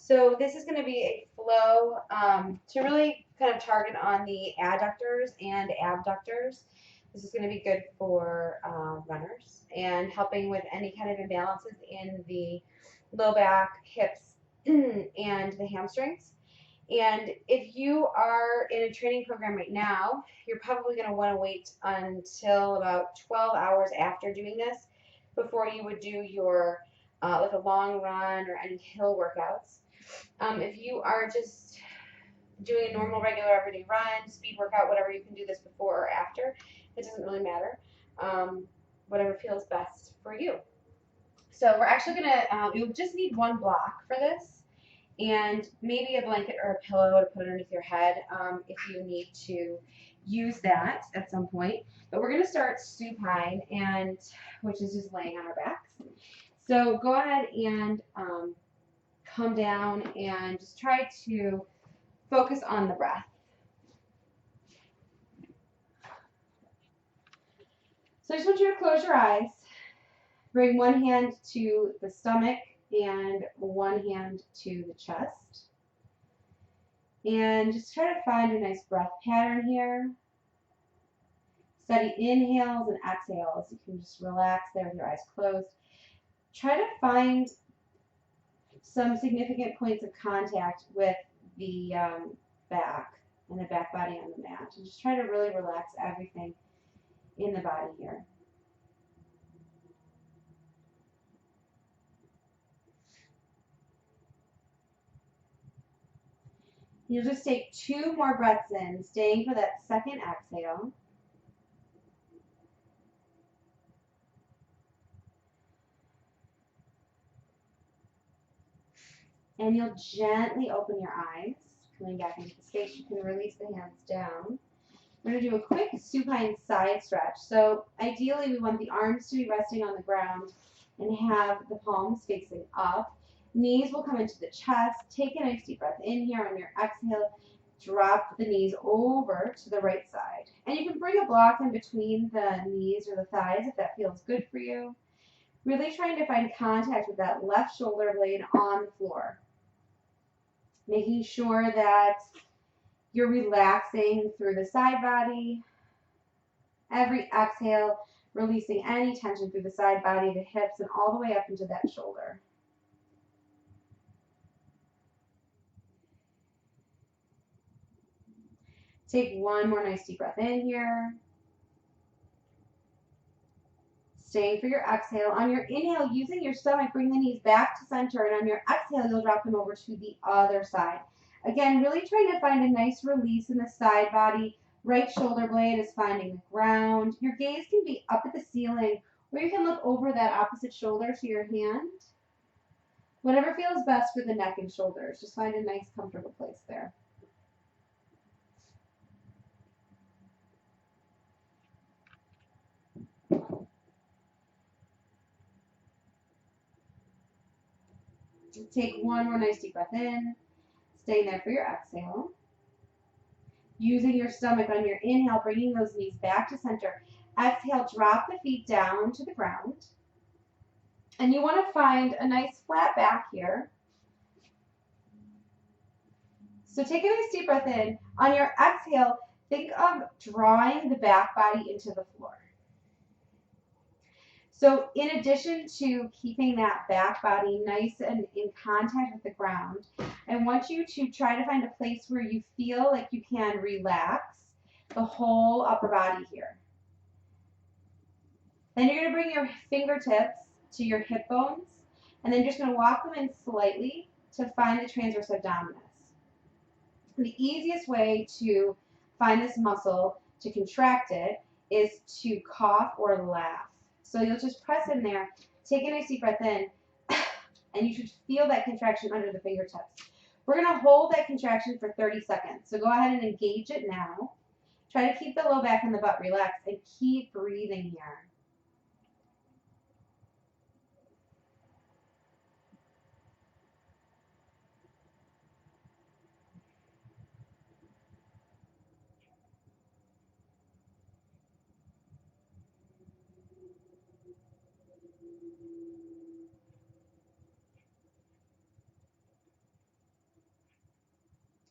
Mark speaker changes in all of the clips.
Speaker 1: So this is going to be a flow to really kind of target on the adductors and abductors. This is going to be good for runners and helping with any kind of imbalances in the low back, hips, and the hamstrings. And if you are in a training program right now, you're probably going to want to wait until about 12 hours after doing this before you would do your like a long run or any hill workouts. If you are just doing a normal, regular, everyday run, speed workout, whatever, you can do this before or after. It doesn't really matter. Whatever feels best for you. So we're actually going to, you'll just need one block for this and maybe a blanket or a pillow to put underneath your head if you need to use that at some point. But we're going to start supine, and which is just laying on our backs. So go ahead and come down and just try to focus on the breath. So I just want you to close your eyes. Bring one hand to the stomach and one hand to the chest. And just try to find a nice breath pattern here. Steady inhales and exhales. You can just relax there with your eyes closed. Try to find some significant points of contact with the back and the back body on the mat. And just try to really relax everything in the body here. You'll just take 2 more breaths in, staying for that second exhale. And you'll gently open your eyes, coming back into the space. You can release the hands down. We're going to do a quick supine side stretch. So ideally, we want the arms to be resting on the ground and have the palms facing up. Knees will come into the chest. Take a nice deep breath in here. On your exhale, drop the knees over to the right side. And you can bring a block in between the knees or the thighs if that feels good for you. Really trying to find contact with that left shoulder blade on the floor. Making sure that you're relaxing through the side body. Every exhale, releasing any tension through the side body, the hips, and all the way up into that shoulder. Take one more nice deep breath in here. Staying for your exhale. On your inhale, using your stomach, bring the knees back to center, and on your exhale, you'll drop them over to the other side. Again, really trying to find a nice release in the side body. Right shoulder blade is finding the ground. Your gaze can be up at the ceiling, or you can look over that opposite shoulder to your hand. Whatever feels best for the neck and shoulders. Just find a nice, comfortable place there. Take one more nice deep breath in. Staying there for your exhale. Using your stomach on your inhale, bringing those knees back to center. Exhale, drop the feet down to the ground. And you want to find a nice flat back here. So take a nice deep breath in. On your exhale, think of drawing the back body into the floor. So in addition to keeping that back body nice and in contact with the ground, I want you to try to find a place where you feel like you can relax the whole upper body here. Then you're going to bring your fingertips to your hip bones, and then you're just going to walk them in slightly to find the transverse abdominis. The easiest way to find this muscle, to contract it, is to cough or laugh. So you'll just press in there, take a nice deep breath in, and you should feel that contraction under the fingertips. We're going to hold that contraction for 30 seconds. So go ahead and engage it now. Try to keep the low back and the butt relaxed and keep breathing here.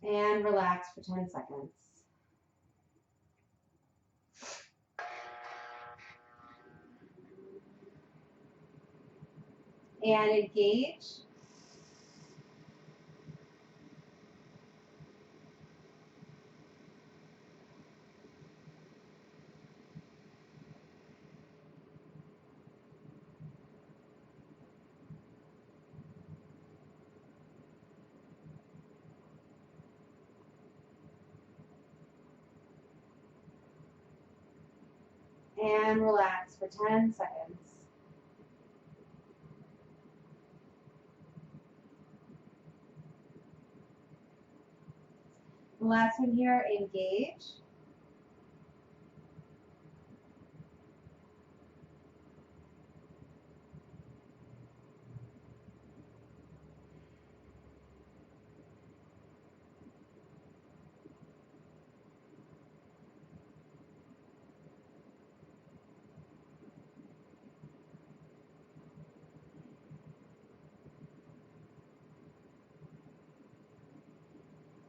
Speaker 1: And relax for 10 seconds. And engage. And relax for 10 seconds. The last one here, engage.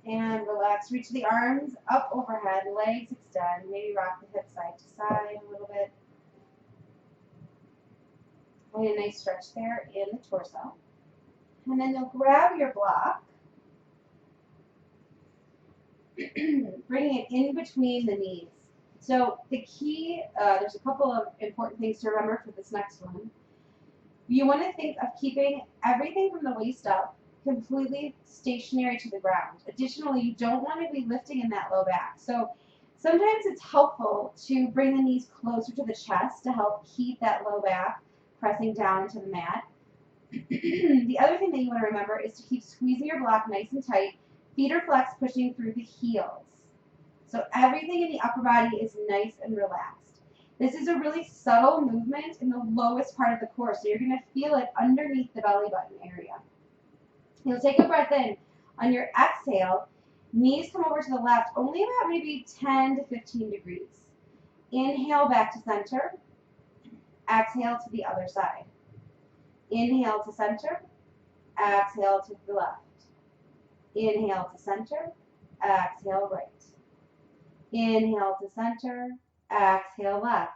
Speaker 1: And relax. Reach the arms up overhead, legs extend. Maybe rock the hips side to side a little bit. Find a nice stretch there in the torso. And then you'll grab your block, bringing it in between the knees. So the key, there's a couple of important things to remember for this next one. You want to think of keeping everything from the waist up completely stationary to the ground. Additionally, you don't want to be lifting in that low back. So sometimes it's helpful to bring the knees closer to the chest to help keep that low back pressing down into the mat. The other thing that you want to remember is to keep squeezing your block nice and tight. Feet are flexed, pushing through the heels. So everything in the upper body is nice and relaxed. This is a really subtle movement in the lowest part of the core, so you're going to feel it underneath the belly button area. You'll take a breath in. On your exhale, knees come over to the left, only about maybe 10 to 15 degrees. Inhale back to center. Exhale to the other side. Inhale to center. Exhale to the left. Inhale to center. Exhale right. Inhale to center. Exhale left.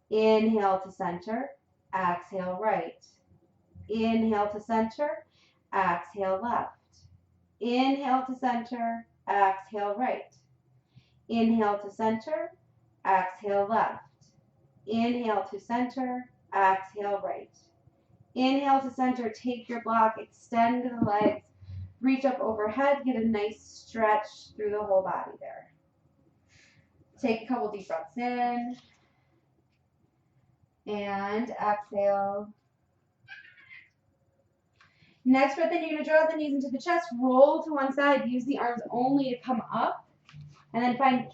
Speaker 1: Inhale to center. Exhale right. Inhale to center. Exhale left. Inhale to center. Exhale right. Inhale to center. Exhale left. Inhale to center. Exhale right. Inhale to center. Take your block. Extend the legs. Reach up overhead. Get a nice stretch through the whole body there. Take a couple deep breaths in. And exhale. Next breath in, you're going to draw the knees into the chest. Roll to one side. Use the arms only to come up. And then find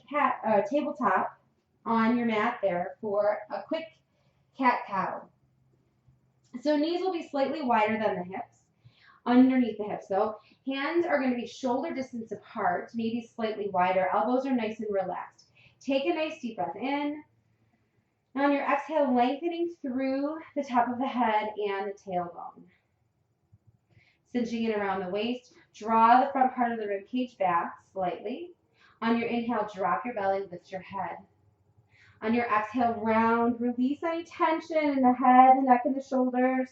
Speaker 1: tabletop on your mat there for a quick cat-cow. So knees will be slightly wider than the hips. Underneath the hips, though. Hands are going to be shoulder distance apart, maybe slightly wider. Elbows are nice and relaxed. Take a nice deep breath in. On your exhale, lengthening through the top of the head and the tailbone. Cinching it around the waist. Draw the front part of the rib cage back slightly. On your inhale, drop your belly, lift your head. On your exhale, round, release any tension in the head, the neck, and the shoulders.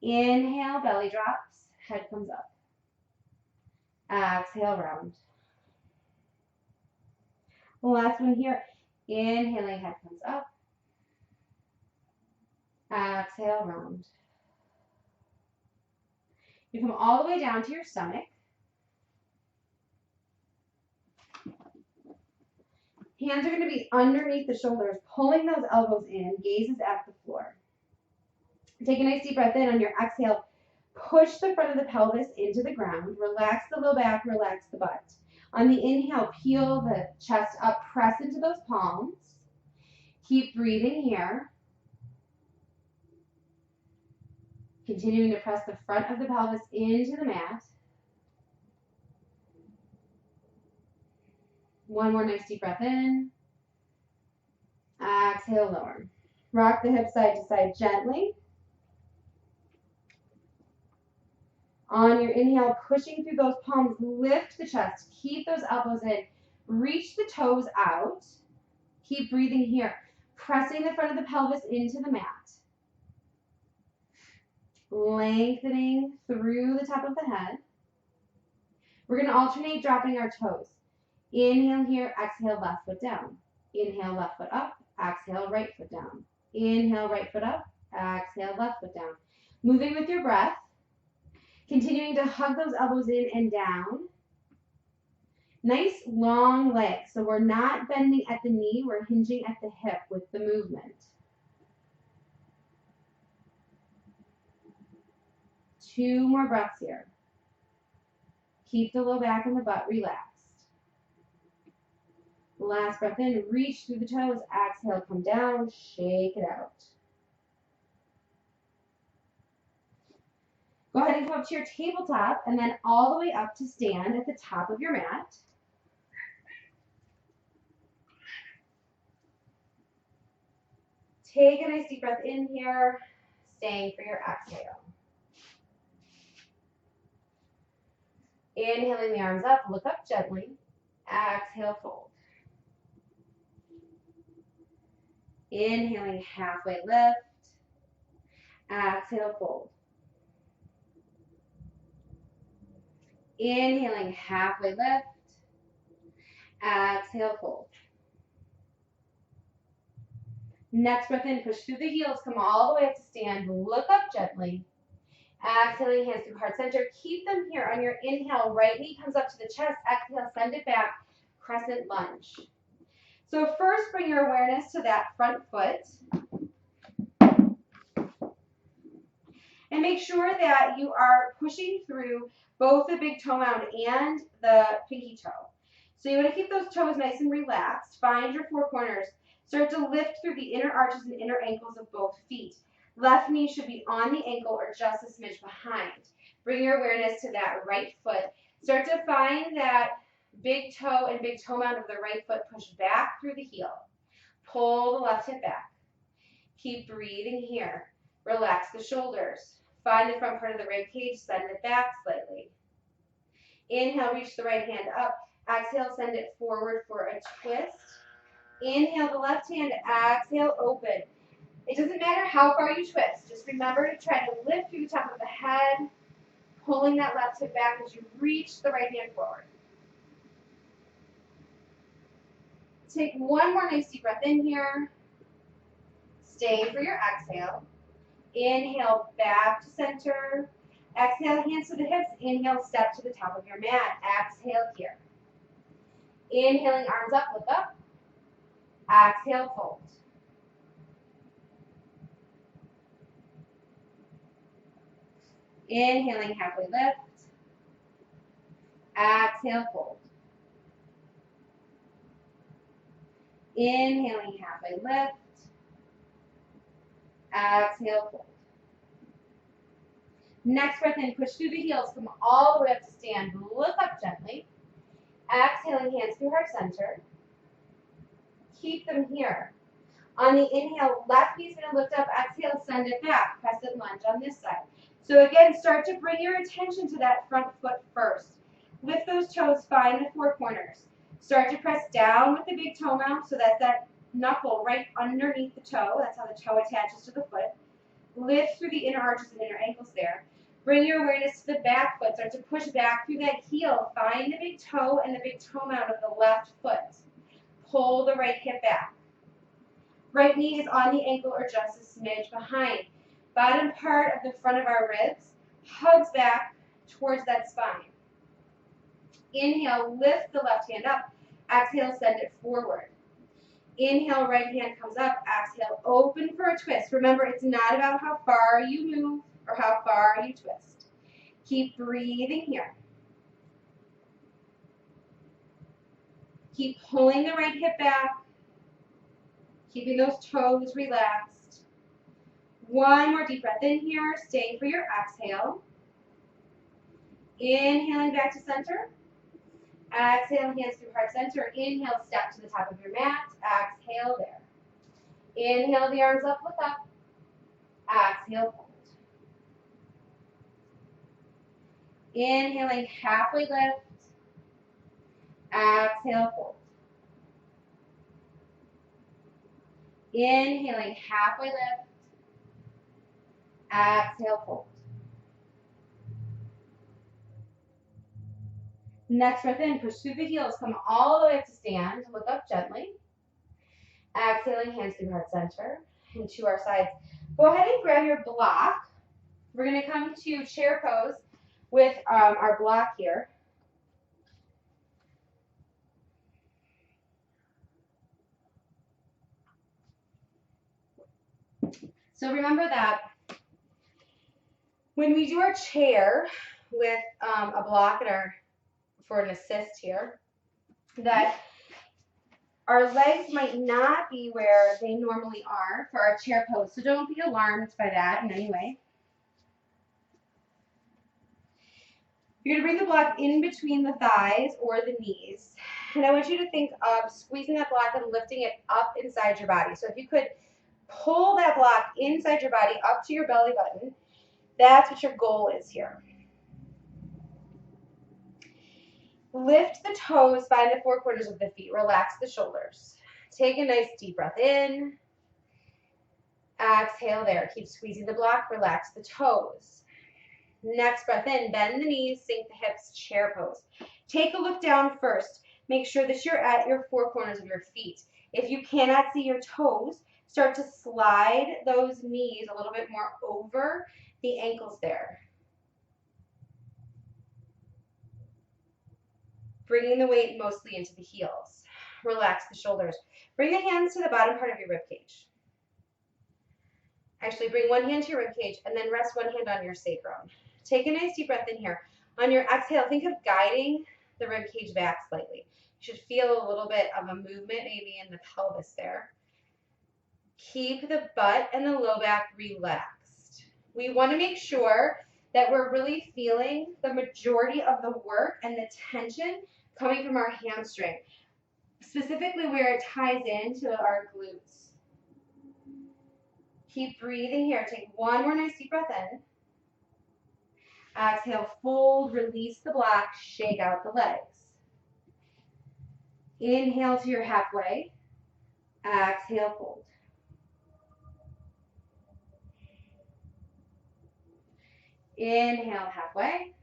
Speaker 1: Inhale, belly drops, head comes up. Exhale, round. The last one here. Inhaling, head comes up. Exhale, round. You come all the way down to your stomach. Hands are going to be underneath the shoulders, pulling those elbows in, gazes at the floor. Take a nice deep breath in. On your exhale, push the front of the pelvis into the ground. Relax the low back, relax the butt. On the inhale, peel the chest up, press into those palms. Keep breathing here. Continuing to press the front of the pelvis into the mat. One more nice deep breath in. Exhale, lower. Rock the hips side to side gently. On your inhale, pushing through those palms, lift the chest. Keep those elbows in. Reach the toes out. Keep breathing here. Pressing the front of the pelvis into the mat. Lengthening through the top of the head. We're going to alternate dropping our toes. Inhale here, exhale, left foot down. Inhale, left foot up. Exhale, right foot down. Inhale, right foot up. Exhale, left foot down. Moving with your breath. Continuing to hug those elbows in and down. Nice long legs. So we're not bending at the knee, we're hinging at the hip with the movement. 2 more breaths here. Keep the low back and the butt relaxed. Last breath in, reach through the toes. Exhale, come down, shake it out. Go ahead and come up to your tabletop and then all the way up to stand at the top of your mat. Take a nice deep breath in here, staying for your exhale. Inhaling the arms up, look up gently. Exhale, fold. Inhaling, halfway lift. Exhale, fold. Inhaling, halfway lift. Exhale, fold. Next breath in, push through the heels, come all the way up to stand, look up gently. Exhaling, hands through heart center. Keep them here on your inhale. Right knee comes up to the chest. Exhale, send it back. Crescent lunge. So first, bring your awareness to that front foot. And make sure that you are pushing through both the big toe mound and the pinky toe. So you want to keep those toes nice and relaxed. Find your 4 corners. Start to lift through the inner arches and inner ankles of both feet. Left knee should be on the ankle or just a smidge behind. Bring your awareness to that right foot. Start to find that big toe and big toe mound of the right foot. Push back through the heel. Pull the left hip back. Keep breathing here. Relax the shoulders. Find the front part of the rib cage. Send it back slightly. Inhale, reach the right hand up. Exhale, send it forward for a twist. Inhale the left hand. Exhale, open. It doesn't matter how far you twist. Just remember to try to lift through the top of the head, pulling that left hip back as you reach the right hand forward. Take one more nice deep breath in here. Stay for your exhale. Inhale, back to center. Exhale, hands to the hips. Inhale, step to the top of your mat. Exhale here. Inhaling, arms up, look up. Exhale, fold. Inhaling, halfway lift. Exhale, fold. Inhaling, halfway lift. Exhale, fold. Next breath in, push through the heels, come all the way up to stand. Look up gently. Exhaling, hands through heart center. Keep them here. On the inhale, left knee is going to lift up. Exhale, send it back. Crescent lunge on this side. So again, start to bring your attention to that front foot first. Lift those toes, find the 4 corners. Start to press down with the big toe mound so that's that knuckle right underneath the toe. That's how the toe attaches to the foot. Lift through the inner arches and inner ankles there. Bring your awareness to the back foot. Start to push back through that heel. Find the big toe and the big toe mound of the left foot. Pull the right hip back. Right knee is on the ankle or just a smidge behind. Bottom part of the front of our ribs hugs back towards that spine. Inhale, lift the left hand up. Exhale, send it forward. Inhale, right hand comes up. Exhale, open for a twist. Remember, it's not about how far you move or how far you twist. Keep breathing here. Keep pulling the right hip back. Keeping those toes relaxed. One more deep breath in here. Staying for your exhale. Inhaling back to center. Exhale, hands through heart center. Inhale, step to the top of your mat. Exhale there. Inhale the arms up, look up. Exhale, fold. Inhaling, halfway lift. Exhale, fold. Inhaling, halfway lift. Exhale, fold. Next breath in, push through the heels. Come all the way up to stand. Look up gently. Exhaling, hands through heart center and to our sides. Go ahead and grab your block. We're going to come to chair pose with our block here. So remember that when we do our chair with a block and for an assist here, that our legs might not be where they normally are for our chair pose. So don't be alarmed by that in any way. You're going to bring the block in between the thighs or the knees. And I want you to think of squeezing that block and lifting it up inside your body. So if you could pull that block inside your body up to your belly button, that's what your goal is here. Lift the toes, find the four corners of the feet. Relax the shoulders. Take a nice deep breath in. Exhale there. Keep squeezing the block. Relax the toes. Next breath in. Bend the knees. Sink the hips. Chair pose. Take a look down first. Make sure that you're at your four corners of your feet. If you cannot see your toes, start to slide those knees a little bit more over the ankles there. Bringing the weight mostly into the heels. Relax the shoulders. Bring the hands to the bottom part of your rib cage. Actually, bring one hand to your rib cage and then rest one hand on your sacrum. Take a nice deep breath in here. On your exhale, think of guiding the rib cage back slightly. You should feel a little bit of a movement maybe in the pelvis there. Keep the butt and the low back relaxed. We want to make sure that we're really feeling the majority of the work and the tension coming from our hamstring, specifically where it ties into our glutes. Keep breathing here. Take one more nice deep breath in. Exhale, fold, release the block, shake out the legs. Inhale to your halfway. Exhale, fold. Inhale, halfway.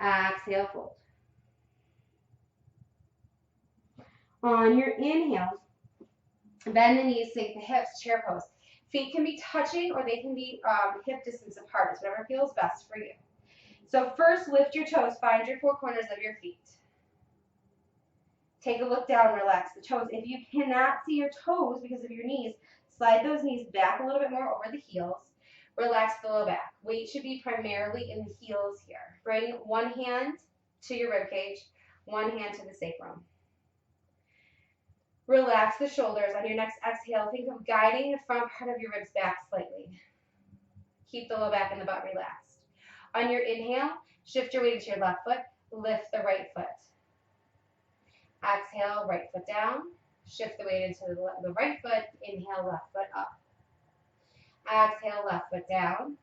Speaker 1: Exhale, fold. On your inhale, bend the knees, sink the hips, chair pose. Feet can be touching or they can be hip distance apart. It's whatever feels best for you. So first, lift your toes. Find your four corners of your feet. Take a look down, relax the toes. If you cannot see your toes because of your knees, slide those knees back a little bit more over the heels. Relax the low back. Weight should be primarily in the heels here. Bring one hand to your rib cage, one hand to the sacrum. Relax the shoulders. On your next exhale, think of guiding the front part of your ribs back slightly. Keep the low back and the butt relaxed. On your inhale, shift your weight into your left foot, lift the right foot. Exhale, right foot down. Shift the weight into the right foot. Inhale, left foot up. Exhale, left foot down.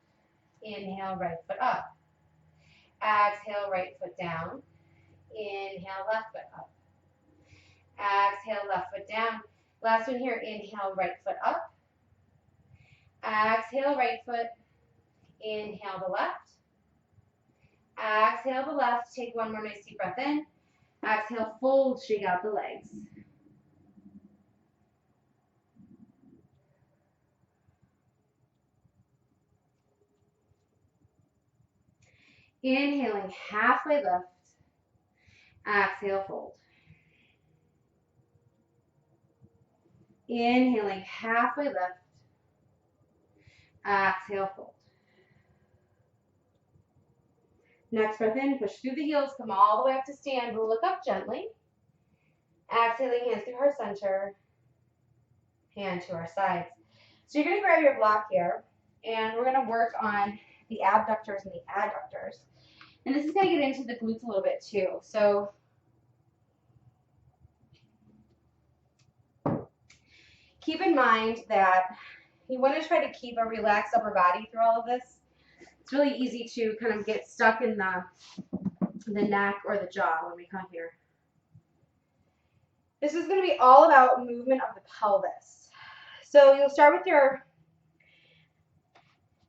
Speaker 1: Inhale, right foot up. Exhale, right foot down. Inhale, left foot up. Exhale, left foot down. Last one here. Inhale, right foot up. Exhale, right foot. Inhale the left. Exhale the left. Take one more nice deep breath in. Exhale, fold, shake out the legs. Inhaling, halfway lift. Exhale, fold. Inhaling, halfway lift. Exhale, fold. Next breath in, push through the heels, come all the way up to stand. We'll look up gently. Exhaling, hands through heart center. Hand to our sides. So you're going to grab your block here, and we're going to work on the abductors and the adductors. And this is going to get into the glutes a little bit too. So keep in mind that you want to try to keep a relaxed upper body through all of this. It's really easy to kind of get stuck in the neck or the jaw when we come here. This is going to be all about movement of the pelvis. So you'll start with your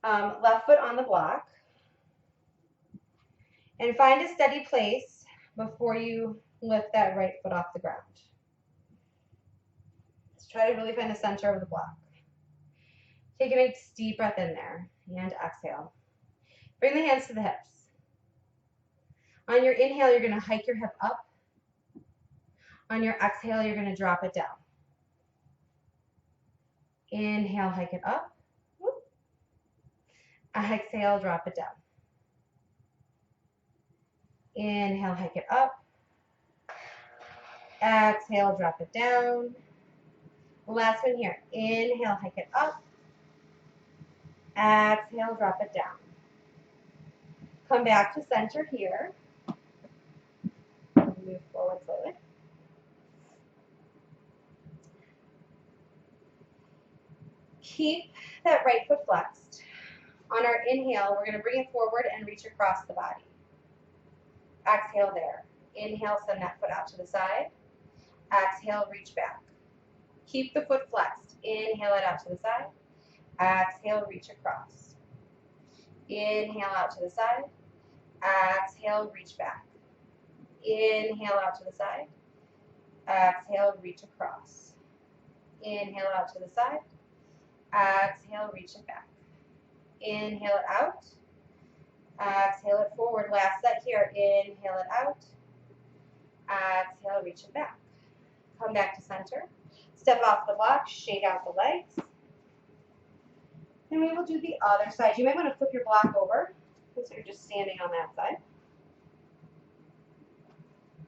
Speaker 1: left foot on the block and find a steady place before you lift that right foot off the ground. Let's try to really find the center of the block. Take a nice deep breath in there and exhale. Bring the hands to the hips. On your inhale, you're going to hike your hip up. On your exhale, you're going to drop it down. Inhale, hike it up. Exhale, drop it down. Inhale, hike it up. Exhale, drop it down. Last one here. Inhale, hike it up. Exhale, drop it down. Come back to center here. Move forward slowly. Keep that right foot flexed. On our inhale, we're going to bring it forward and reach across the body. Exhale there. Inhale, send that foot out to the side. Exhale, reach back. Keep the foot flexed. Inhale it out to the side. Exhale, reach across. Inhale out to the side. Exhale, reach back. Inhale out to the side. Exhale, reach across. Inhale out to the side. Exhale, reach it back. Inhale it out. Exhale it forward. Last set here. Inhale it out. Exhale, reach it back. Come back to center. Step off the block. Shake out the legs. And we will do the other side. You might want to flip your block over since you're just standing on that side.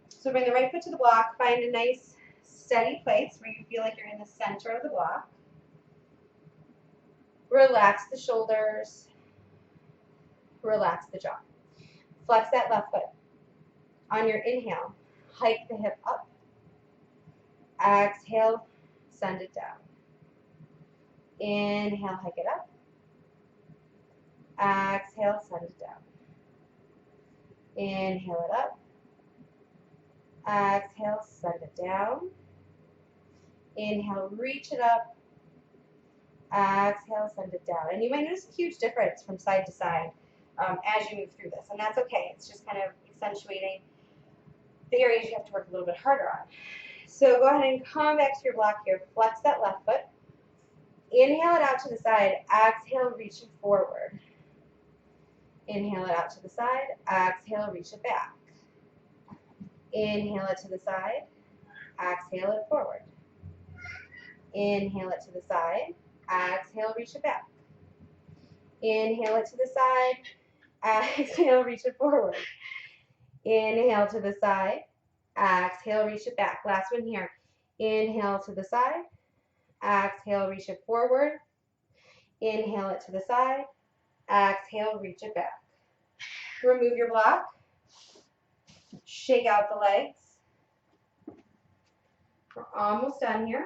Speaker 1: So bring the right foot to the block. Find a nice steady place where you feel like you're in the center of the block. Relax the shoulders. Relax the jaw. Flex that left foot. On your inhale, hike the hip up. Exhale, send it down. Inhale, hike it up. Exhale, send it down. Inhale it up. Exhale, send it down. Inhale, reach it up. Exhale, send it down. And you might notice a huge difference from side to side as you move through this. And that's okay. It's just kind of accentuating the areas you have to work a little bit harder on. So go ahead and come back to your block here. Flex that left foot. Inhale it out to the side. Exhale, reach it forward. Inhale it out to the side. Exhale, reach it back. Inhale it to the side. Exhale it forward. Inhale it to the side. Exhale, reach it back. Inhale it to the side. Exhale, reach it forward. Inhale to the side. Exhale, reach it back. Last one here. Inhale to the side. Exhale, reach it forward. Inhale it to the side. Exhale, reach it back. Remove your block. Shake out the legs. We're almost done here.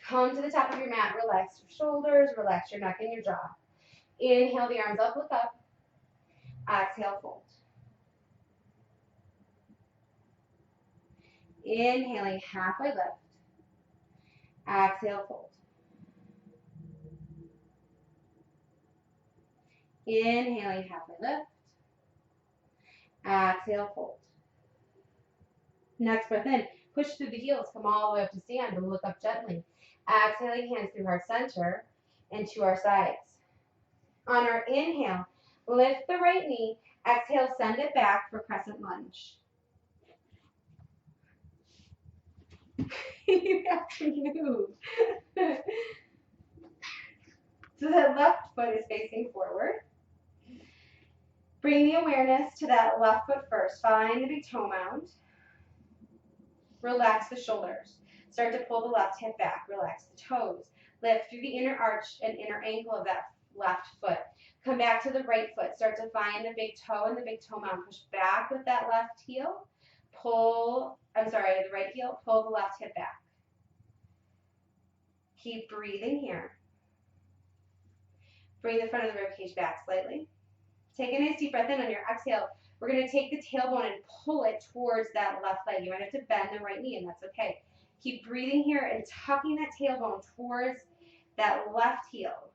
Speaker 1: Come to the top of your mat. Relax your shoulders. Relax your neck and your jaw. Inhale the arms up, look up. Exhale, fold. Inhaling, halfway lift. Exhale, fold. Inhaling, halfway lift. Exhale, fold. Next breath in. Push through the heels. Come all the way up to stand and look up gently. Exhaling, hands through our center and to our sides. On our inhale, lift the right knee. Exhale, send it back for crescent lunge. You have to move. So that left foot is facing forward. Bring the awareness to that left foot first. Find the big toe mound. Relax the shoulders. Start to pull the left hip back. Relax the toes. Lift through the inner arch and inner ankle of that left foot. Come back to the right foot. Start to find the big toe and the big toe mound. Push back with that left heel. The right heel. Pull the left hip back. Keep breathing here. Bring the front of the rib cage back slightly. Take a nice deep breath in. On your exhale, we're going to take the tailbone and pull it towards that left leg. You might have to bend the right knee, and that's okay. Keep breathing here and tucking that tailbone towards that left heel.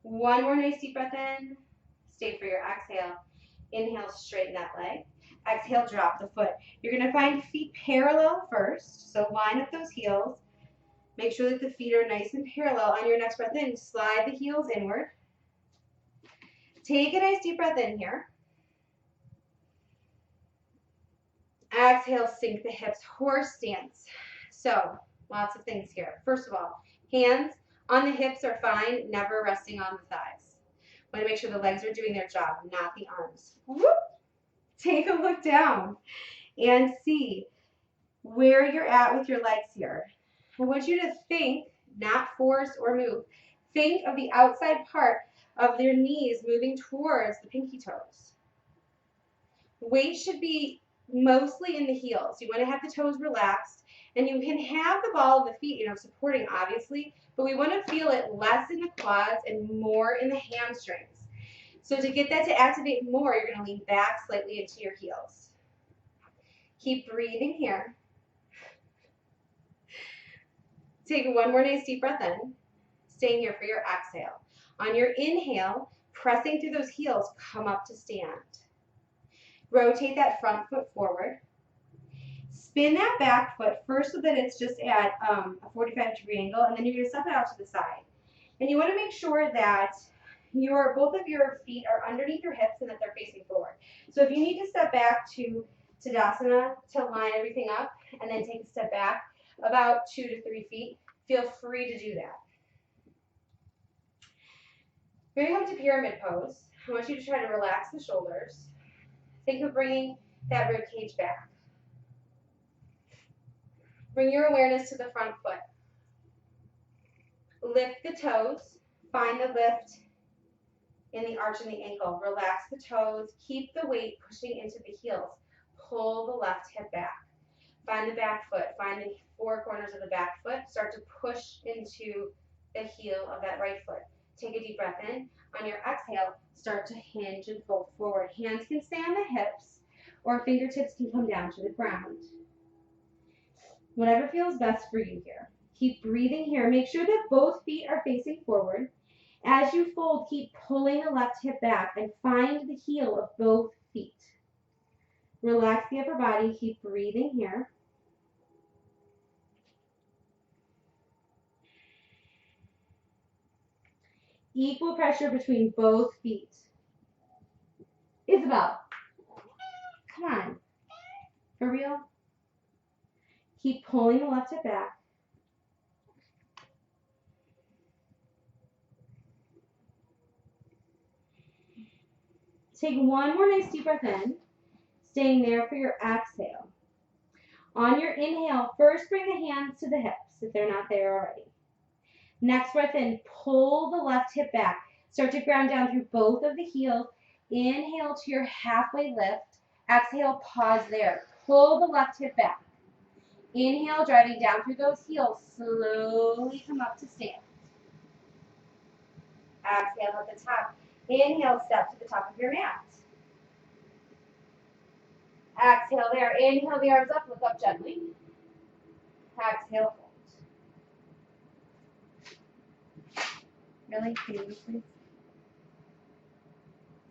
Speaker 1: One more nice deep breath in. Stay for your exhale. Inhale, straighten that leg. Exhale, drop the foot. You're going to find feet parallel first. So line up those heels. Make sure that the feet are nice and parallel. On your next breath in, slide the heels inward. Take a nice deep breath in here. Exhale, sink the hips, horse stance. So, lots of things here. First of all, hands on the hips are fine, never resting on the thighs. Want to make sure the legs are doing their job, not the arms. Whoop. Take a look down and see where you're at with your legs here. I want you to think, not force or move. Think of the outside part of your knees moving towards the pinky toes. Weight should be mostly in the heels. You want to have the toes relaxed, and you can have the ball of the feet, supporting obviously, but we want to feel it less in the quads and more in the hamstrings. So to get that to activate more, you're going to lean back slightly into your heels. Keep breathing here. Take one more nice deep breath in. Staying here for your exhale. On your inhale, pressing through those heels, come up to stand. Rotate that front foot forward. Spin that back foot first so that it's just at a 45-degree angle, and then you're going to step it out to the side. And you want to make sure that both of your feet are underneath your hips and that they're facing forward. So if you need to step back to Tadasana to line everything up and then take a step back about 2 to 3 feet, feel free to do that. We're going to come to pyramid pose. I want you to try to relax the shoulders. Think of bringing that rib cage back. Bring your awareness to the front foot. Lift the toes. Find the lift in the arch and the ankle. Relax the toes. Keep the weight pushing into the heels. Pull the left hip back. Find the back foot. Find the 4 corners of the back foot. Start to push into the heel of that right foot. Take a deep breath in. On your exhale, start to hinge and fold forward. Hands can stay on the hips, or fingertips can come down to the ground. Whatever feels best for you here. Keep breathing here. Make sure that both feet are facing forward. As you fold, keep pulling the left hip back and find the heel of both feet. Relax the upper body. Keep breathing here. Equal pressure between both feet. Isabel, come on. For real? Keep pulling the left hip back. Take one more nice deep breath in, staying there for your exhale. On your inhale, first bring the hands to the hips if they're not there already. Next breath in, pull the left hip back. Start to ground down through both of the heels. Inhale to your halfway lift. Exhale, pause there. Pull the left hip back. Inhale, driving down through those heels. Slowly come up to stand. Exhale at the top. Inhale, step to the top of your mat. Exhale there. Inhale the arms up, look up gently. Exhale, fold. Really? Can you move, please?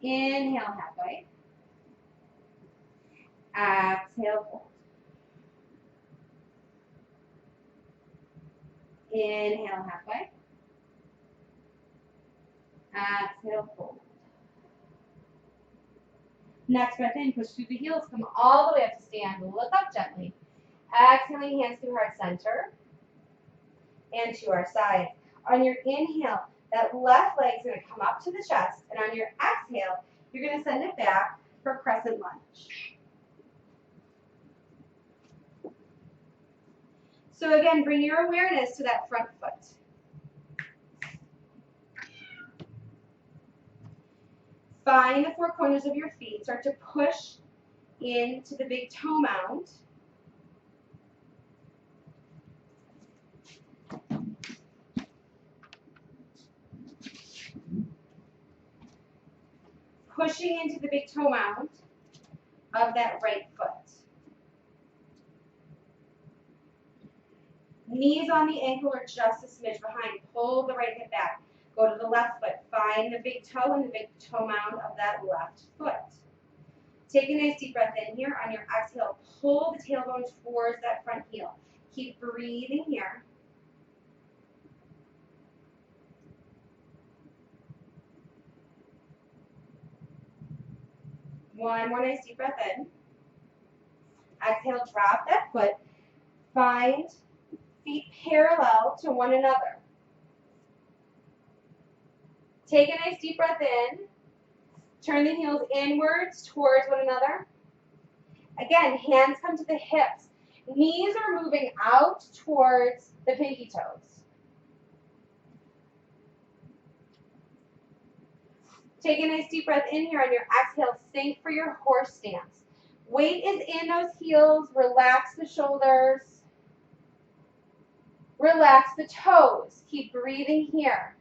Speaker 1: Inhale halfway. Exhale, fold. Inhale halfway. Exhale, fold. Next breath in, push through the heels, come all the way up to stand. Look up gently. Exhaling, hands to heart center and to our side. On your inhale, that left leg is going to come up to the chest, and on your exhale, you're going to send it back for crescent lunge. So again, bring your awareness to that front foot. Find the 4 corners of your feet. Start to push into the big toe mound. pushing into the big toe mound of that right foot. Knees on the ankle or just a smidge behind. Pull the right hip back. Go to the left foot. Find the big toe and the big toe mound of that left foot. Take a nice deep breath in here. On your exhale, pull the tailbone towards that front heel. Keep breathing here. One more nice deep breath in. Exhale, drop that foot. Find feet parallel to one another. Take a nice deep breath in. Turn the heels inwards towards one another. Again, hands come to the hips. Knees are moving out towards the pinky toes. Take a nice deep breath in here. On your exhale, sink for your horse stance. Weight is in those heels. Relax the shoulders. Relax the toes. Keep breathing here.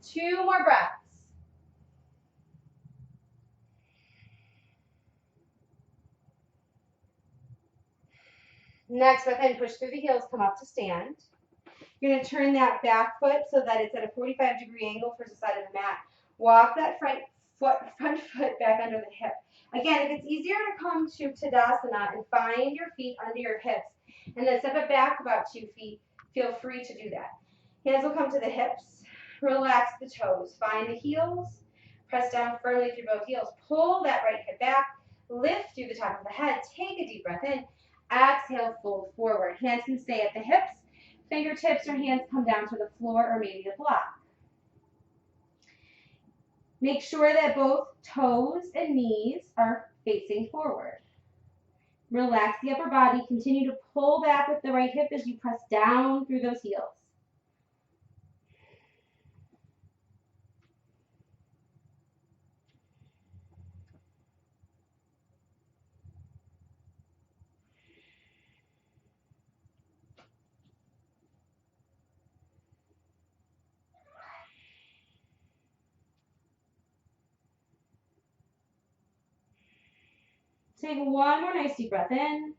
Speaker 1: Two more breaths. Next breath in, push through the heels, come up to stand. You're going to turn that back foot so that it's at a 45-degree angle towards the side of the mat. Walk that front foot back under the hip. Again, if it's easier to come to Tadasana and find your feet under your hips and then step it back about 2 feet, feel free to do that. Hands will come to the hips. Relax the toes. Find the heels. Press down firmly through both heels. Pull that right hip back. Lift through the top of the head. Take a deep breath in. Exhale, fold forward. Hands can stay at the hips. Fingertips or hands come down to the floor or maybe the block. Make sure that both toes and knees are facing forward. Relax the upper body. Continue to pull back with the right hip as you press down through those heels. Take one more nice deep breath in.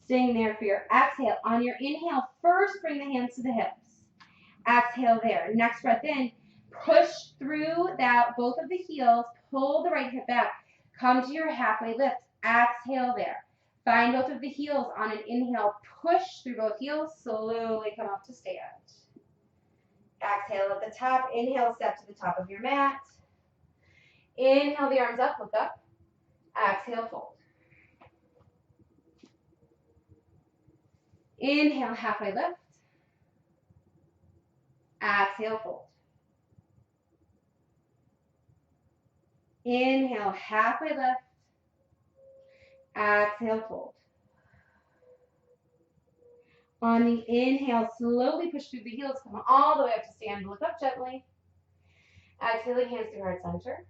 Speaker 1: Staying there for your exhale. On your inhale, first bring the hands to the hips. Exhale there. Next breath in. Push through that both of the heels. Pull the right hip back. Come to your halfway lift. Exhale there. Find both of the heels on an inhale. Push through both heels. Slowly come up to stand. Exhale at the top. Inhale, step to the top of your mat. Inhale the arms up, look up. Exhale, fold. Inhale, halfway lift. Exhale, fold. Inhale, halfway lift. Exhale, fold. On the inhale, slowly push through the heels. Come all the way up to stand. Look up gently. Exhaling, hands to heart center.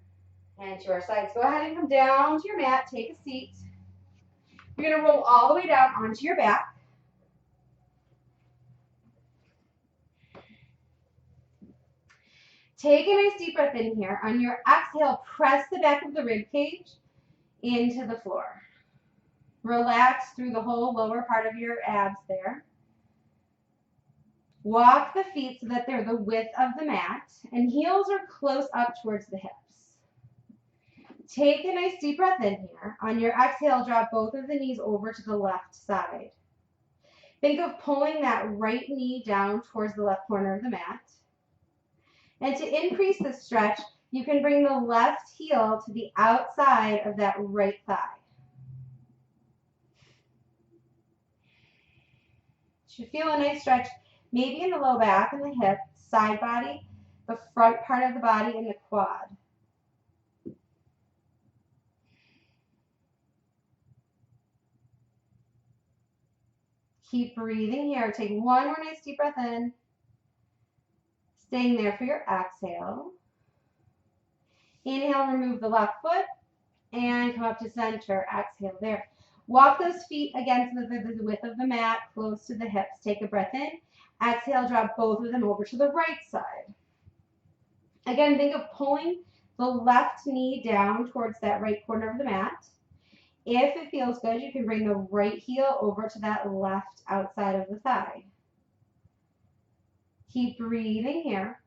Speaker 1: And to our sides. Go ahead and come down to your mat. Take a seat. You're going to roll all the way down onto your back. Take a nice deep breath in here. On your exhale, press the back of the rib cage into the floor. Relax through the whole lower part of your abs there. Walk the feet so that they're the width of the mat, and heels are close up towards the hips. Take a nice deep breath in here. On your exhale, drop both of the knees over to the left side. Think of pulling that right knee down towards the left corner of the mat. And to increase the stretch, you can bring the left heel to the outside of that right thigh. Should feel a nice stretch, maybe in the low back and the hip, side body, the front part of the body, and the quad. Keep breathing here. Take one more nice deep breath in. Staying there for your exhale. Inhale, remove the left foot and come up to center. Exhale there. Walk those feet against the width of the mat, close to the hips. Take a breath in. Exhale, drop both of them over to the right side. Again, think of pulling the left knee down towards that right corner of the mat. If it feels good, you can bring the right heel over to that left outside of the thigh. Keep breathing here.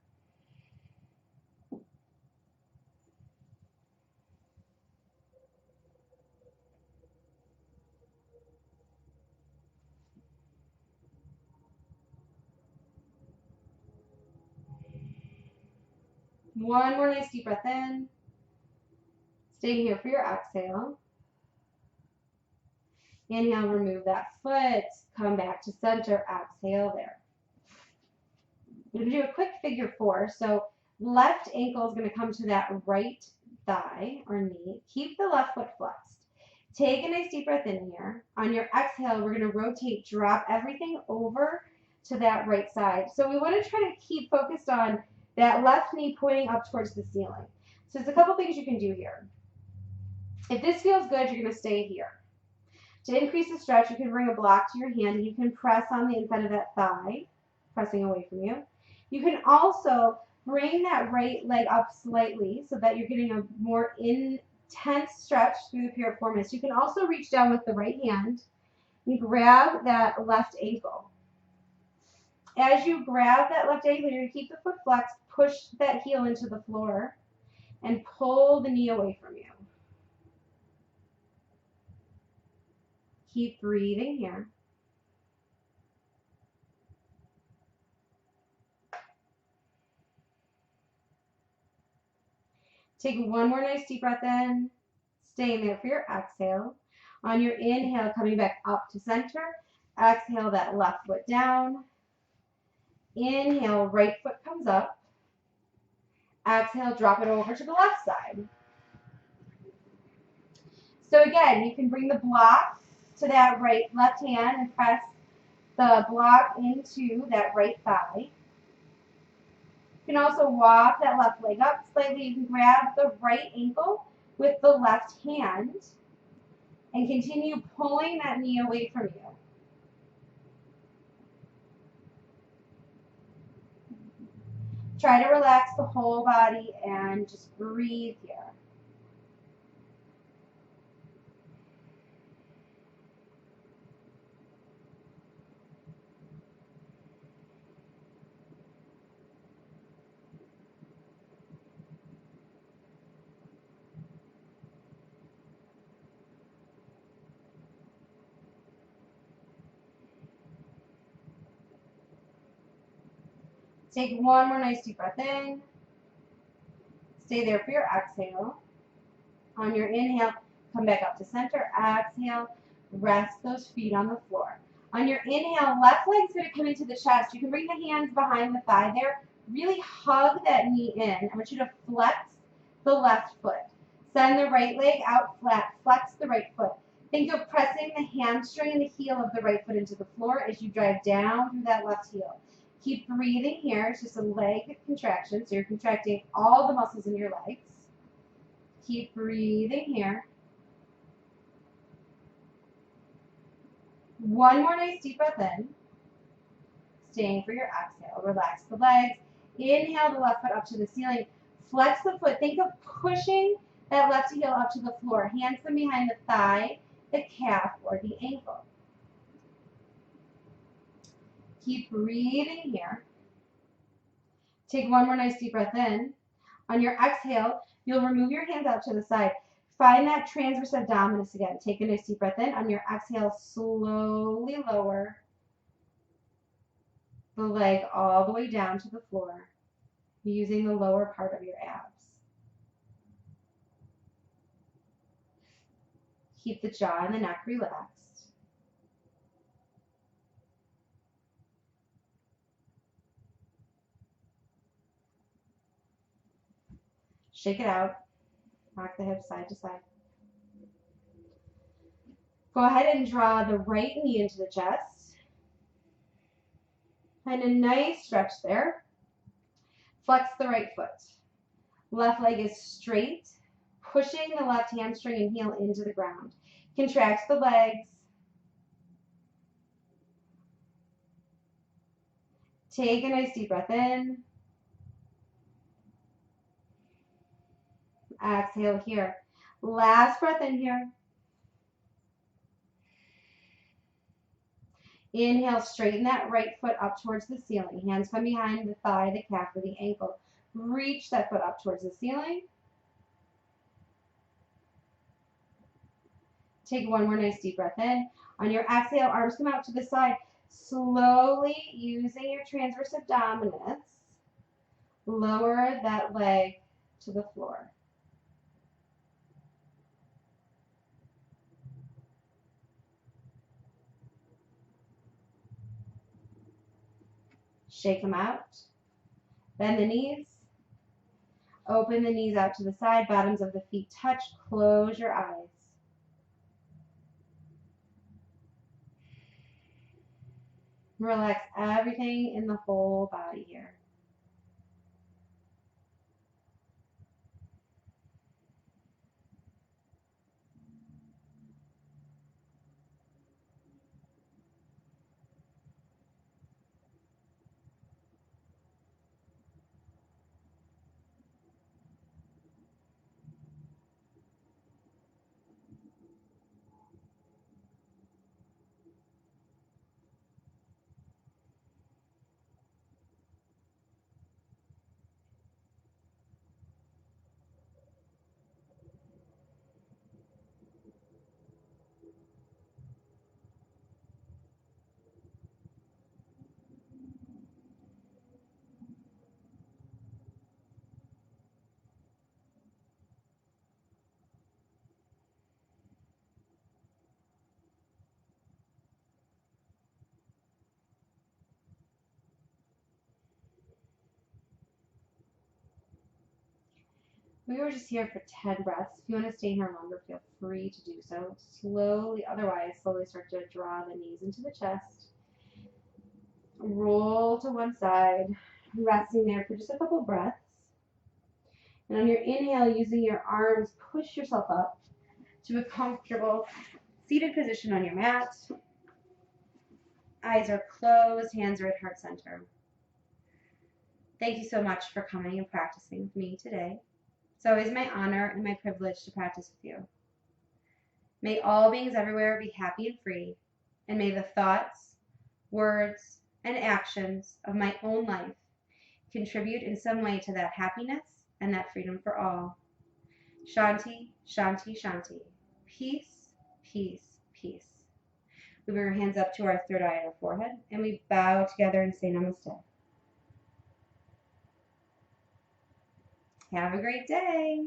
Speaker 1: One more nice deep breath in. Stay here for your exhale. Inhale, remove that foot. Come back to center. Exhale there. We're going to do a quick figure four. So left ankle is going to come to that right thigh or knee. Keep the left foot flexed. Take a nice deep breath in here. On your exhale, we're going to rotate, drop everything over to that right side. So we want to try to keep focused on that left knee pointing up towards the ceiling. So there's a couple things you can do here. If this feels good, you're going to stay here. To increase the stretch, you can bring a block to your hand and you can press on the inside of that thigh, pressing away from you. You can also bring that right leg up slightly so that you're getting a more intense stretch through the piriformis. You can also reach down with the right hand and grab that left ankle. As you grab that left ankle, you're going to keep the foot flexed, push that heel into the floor, and pull the knee away from you. Keep breathing here. Take one more nice deep breath in. Staying there for your exhale. On your inhale, coming back up to center. Exhale that left foot down. Inhale, right foot comes up. Exhale, drop it over to the left side. So again, you can bring the block to that left hand and press the block into that right thigh. You can also walk that left leg up slightly. You can grab the right ankle with the left hand and continue pulling that knee away from you. Try to relax the whole body and just breathe here. Take one more nice deep breath in. Stay there for your exhale. On your inhale, come back up to center. Exhale, rest those feet on the floor. On your inhale, left leg's going to come into the chest. You can bring the hands behind the thigh there. Really hug that knee in. I want you to flex the left foot. Send the right leg out flat. Flex the right foot. Think of pressing the hamstring and the heel of the right foot into the floor as you drive down through that left heel. Keep breathing here. It's just a leg contraction, so you're contracting all the muscles in your legs. Keep breathing here. One more nice deep breath in. Staying for your exhale. Relax the legs. Inhale the left foot up to the ceiling. Flex the foot. Think of pushing that left heel up to the floor. Hands them behind the thigh, the calf, or the ankle. Keep breathing here. Take one more nice deep breath in. On your exhale, you'll remove your hands out to the side. Find that transverse abdominis again. Take a nice deep breath in. On your exhale, slowly lower the leg all the way down to the floor, using the lower part of your abs. Keep the jaw and the neck relaxed. Shake it out. Rock the hips side to side. Go ahead and draw the right knee into the chest. Find a nice stretch there. Flex the right foot. Left leg is straight. pushing the left hamstring and heel into the ground. Contract the legs. Take a nice deep breath in. Exhale here. Last breath in here. Inhale, straighten that right foot up towards the ceiling. Hands come behind the thigh, the calf, or the ankle. Reach that foot up towards the ceiling. Take one more nice deep breath in. On your exhale, arms come out to the side. Slowly, using your transverse abdominis, lower that leg to the floor. Shake them out. Bend the knees. Open the knees out to the side. Bottoms of the feet touch. Close your eyes. Relax everything in the whole body here. We were just here for 10 breaths. If you want to stay here longer, feel free to do so. Slowly start to draw the knees into the chest. Roll to one side, resting there for just a couple breaths. And on your inhale, using your arms, push yourself up to a comfortable seated position on your mat. Eyes are closed, hands are at heart center. Thank you so much for coming and practicing with me today. It's always my honor and my privilege to practice with you. May all beings everywhere be happy and free, and may the thoughts, words, and actions of my own life contribute in some way to that happiness and that freedom for all. Shanti, Shanti, Shanti. Peace, peace, peace. We bring our hands up to our third eye on our forehead, and we bow together and say namaste. Have a great day.